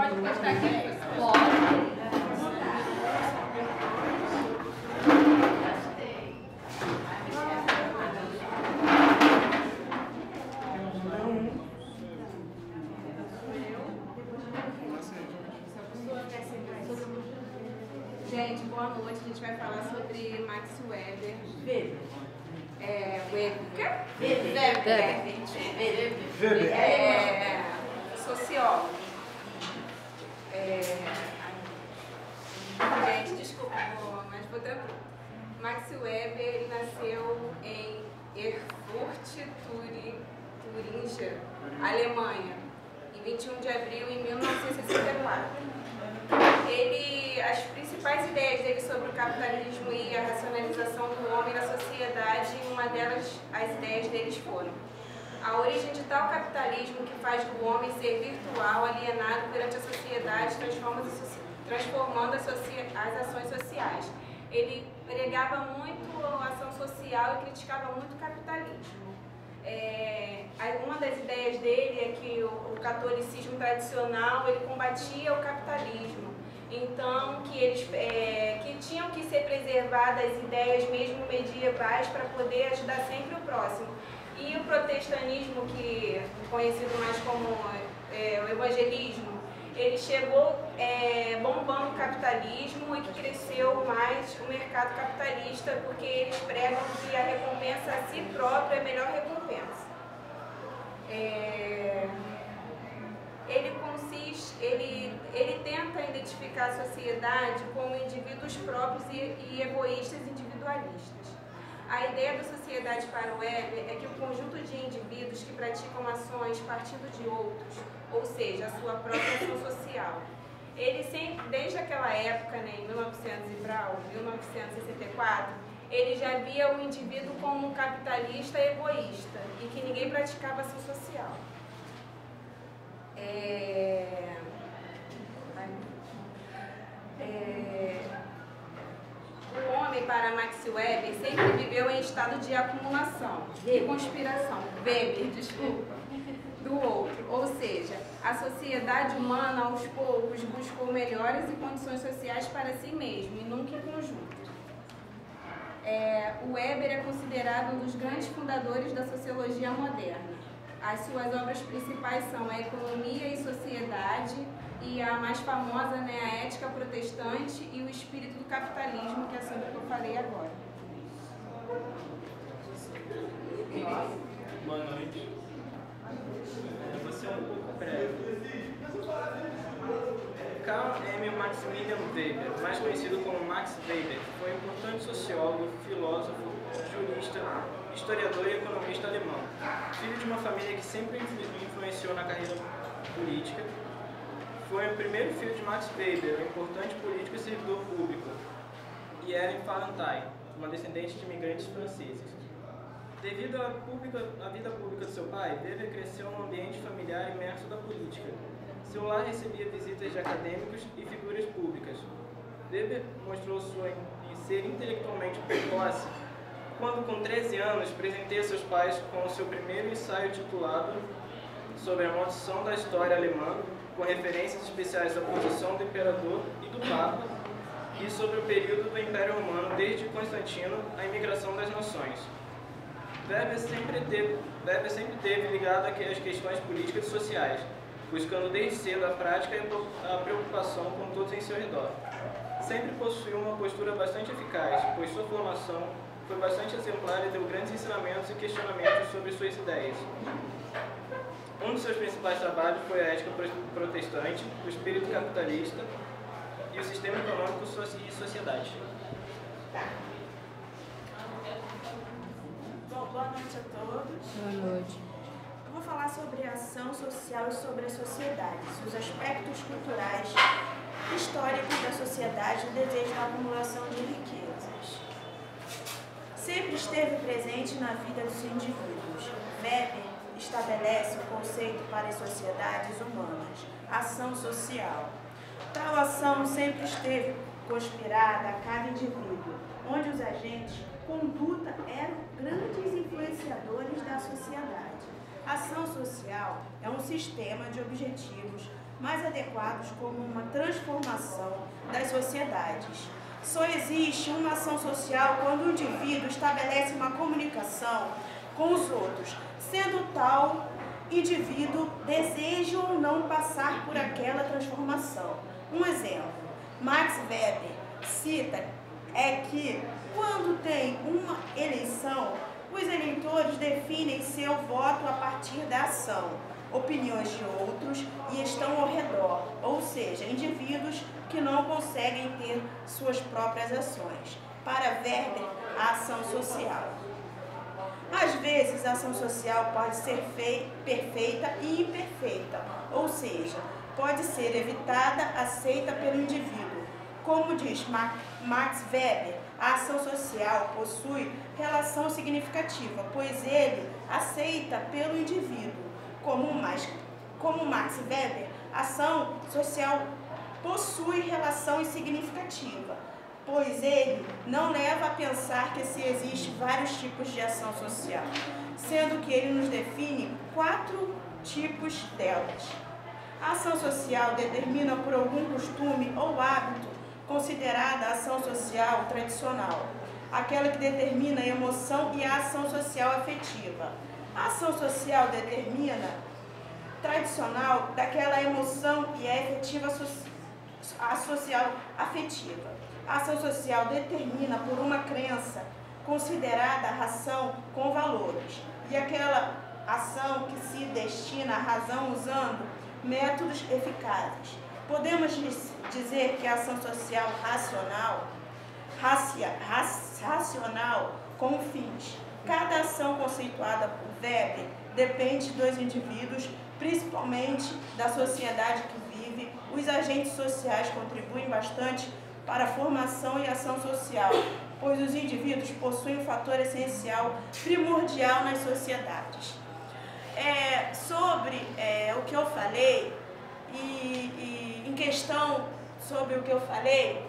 Pode postar aqui? Pode. Gente, boa noite. A gente vai falar sobre Max Weber. Weber. Weber. Sociólogo. Gente, desculpa, mas vou tranquilo. Max Weber, ele nasceu em Erfurt, Turingia, Alemanha, em 21 de abril de 1964. As principais ideias dele sobre o capitalismo e a racionalização do homem na sociedade, uma delas, as ideias deles foram: a origem de tal capitalismo que faz do homem ser virtual, alienado perante a sociedade, transformando as ações sociais. Ele pregava muito a ação social e criticava muito o capitalismo. Uma das ideias dele é que o catolicismo tradicional ele combatia o capitalismo. Então, que tinham que ser preservadas as ideias mesmo medievais para poder ajudar sempre o próximo. E o protestantismo, que é conhecido mais como o evangelismo, ele chegou bombando o capitalismo e que cresceu mais o mercado capitalista, porque eles pregam que a recompensa a si própria é a melhor recompensa. Ele tenta identificar a sociedade como indivíduos próprios e egoístas individualistas. A ideia da sociedade para o Weber é que o conjunto de indivíduos que praticam ações partindo de outros, ou seja, a sua própria ação social. Ele sempre, desde aquela época, em 1964, ele já via o indivíduo como um capitalista egoísta e que ninguém praticava ação social. O homem, para Max Weber, sempre viveu em estado de acumulação e conspiração, do outro. Ou seja, a sociedade humana, aos poucos, buscou melhores e condições sociais para si mesmo e nunca em conjunto. O Weber é considerado um dos grandes fundadores da sociologia moderna. As suas obras principais são a Economia e Sociedade e a mais famosa, a Ética Protestante e o Espírito do Capitalismo, que é sobre o que eu falei agora. Boa noite. Eu vou ser um pouco breve. Karl Emil Maximilian Weber, mais conhecido como Max Weber, foi um importante sociólogo, filósofo, jurista, historiador e economista alemão. Filho de uma família que sempre influenciou na carreira política, foi o primeiro filho de Max Weber, um importante político e servidor público, e Ellen Farantai, uma descendente de imigrantes franceses. Devido à vida pública de seu pai, Weber cresceu num ambiente familiar imerso da política. Seu lar recebia visitas de acadêmicos e figuras públicas. Weber mostrou ser intelectualmente precoce quando, com 13 anos, presenteia seus pais com o seu primeiro ensaio titulado Sobre a Maldição da História Alemã, com referências especiais à posição do imperador e do papa, e sobre o período do Império Romano, desde Constantino, à imigração das nações. Weber sempre teve ligado às questões políticas e sociais, buscando desde cedo a prática e a preocupação com todos em seu redor. Sempre possuiu uma postura bastante eficaz, pois sua formação foi bastante exemplar e deu grandes ensinamentos e questionamentos sobre suas ideias. Um dos seus principais trabalhos foi a Ética Protestante, o Espírito Capitalista e o Sistema Econômico e Sociedade. Bom, boa noite a todos. Boa noite. Eu vou falar sobre a ação social e sobre a sociedade, os aspectos culturais, históricos da sociedade e o desejo da acumulação de riquezas. Sempre esteve presente na vida dos indivíduos. Weber estabelece o conceito para as sociedades humanas, ação social. Tal ação sempre esteve conspirada a cada indivíduo, onde os agentes conduta eram grandes influenciadores da sociedade. Ação social é um sistema de objetivos mais adequados como uma transformação das sociedades. Só existe uma ação social quando o indivíduo estabelece uma comunicação com os outros, sendo tal indivíduo deseja ou não passar por aquela transformação. Um exemplo, Max Weber cita que quando tem uma eleição, os eleitores definem seu voto a partir da ação, opiniões de outros e estão ao redor, ou seja, indivíduos que não conseguem ter suas próprias ações. Para Weber, a ação social. Às vezes, a ação social pode ser perfeita e imperfeita, ou seja, pode ser evitada, aceita pelo indivíduo. Como diz Max Weber, a ação social possui relação significativa, pois ele aceita pelo indivíduo. Como Max Weber, a ação social possui relação significativa, pois ele não leva a pensar que se existem vários tipos de ação social, sendo que ele nos define 4 tipos delas. A ação social determina por algum costume ou hábito considerada a ação social tradicional, aquela que determina a emoção e a ação social afetiva. A ação social determina tradicional daquela emoção e a efetiva a social afetiva. A ação social determina por uma crença considerada a razão com valores e aquela ação que se destina à razão usando métodos eficazes. Podemos dizer que a ação social racional com fins. Cada ação conceituada por Weber depende dos indivíduos, principalmente da sociedade que vive. Os agentes sociais contribuem bastante para a formação e ação social, pois os indivíduos possuem um fator essencial, primordial nas sociedades. Sobre o que eu falei, e em questão sobre o que eu falei,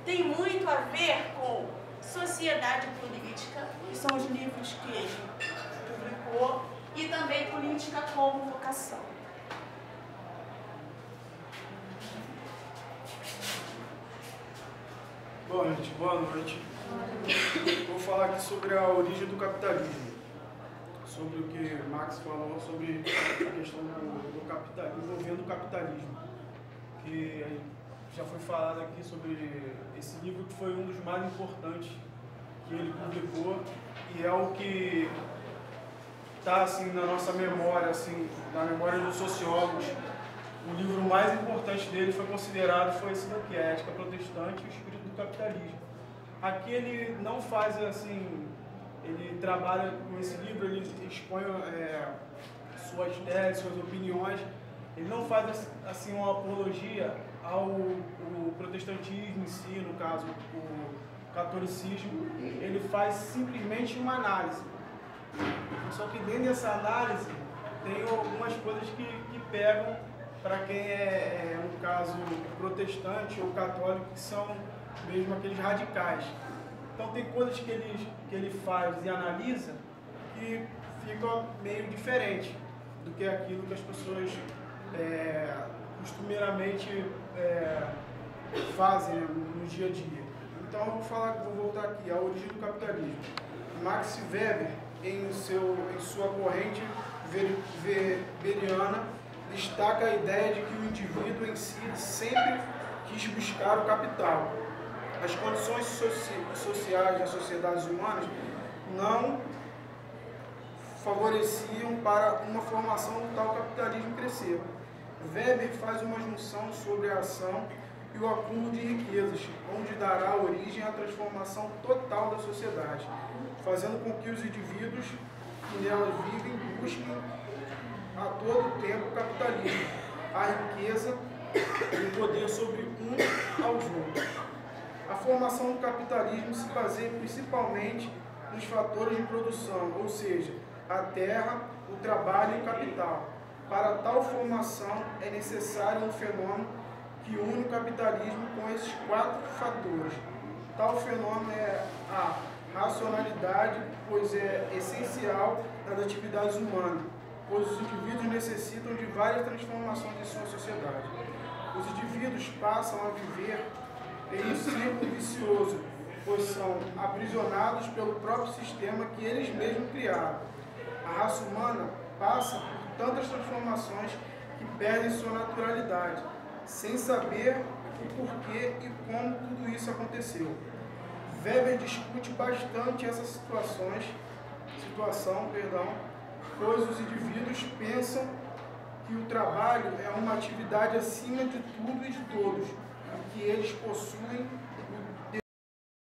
tem muito a ver com sociedade política, que são os livros que ele publicou, e também política como vocação. Boa noite. Vou falar aqui sobre a origem do capitalismo, sobre o que Marx falou sobre a questão do capitalismo, envolvendo o capitalismo, que já foi falado aqui sobre esse livro que foi um dos mais importantes que ele publicou e é o que está assim na nossa memória, assim, na memória dos sociólogos. O livro mais importante dele foi esse daqui, a Ética Protestante e o Espírito do Capitalismo. Aqui ele não faz assim, ele trabalha com esse livro, ele expõe suas teses, suas opiniões, ele não faz assim uma apologia ao protestantismo em si, no caso o catolicismo, ele faz simplesmente uma análise. Só que dentro dessa análise tem algumas coisas que pegam para quem no caso, protestante ou católico, que são mesmo aqueles radicais. Então tem coisas que ele faz e analisa que ficam meio diferente do que aquilo que as pessoas costumeiramente fazem no dia a dia. Então eu vou voltar aqui, a origem do capitalismo. Max Weber, em sua corrente weberiana, destaca a ideia de que o indivíduo em si sempre quis buscar o capital. As condições sociais das sociedades humanas não favoreciam para uma formação do tal capitalismo crescer. Weber faz uma junção sobre a ação e o acúmulo de riquezas, onde dará origem à transformação total da sociedade, fazendo com que os indivíduos que nelas vivem busquem a todo tempo o capitalismo, a riqueza e o poder sobre uns aos outros. A formação do capitalismo se baseia principalmente nos fatores de produção, ou seja, a terra, o trabalho e o capital. Para tal formação é necessário um fenômeno que une o capitalismo com esses 4 fatores. Tal fenômeno é a racionalidade, pois é essencial das atividades humanas. pois os indivíduos necessitam de várias transformações em sua sociedade. Os indivíduos passam a viver em um círculo vicioso, pois são aprisionados pelo próprio sistema que eles mesmos criaram. A raça humana passa por tantas transformações que perdem sua naturalidade, sem saber o porquê e como tudo isso aconteceu. Weber discute bastante essa situação, pois os indivíduos pensam que o trabalho é uma atividade acima de tudo e de todos, e que eles possuem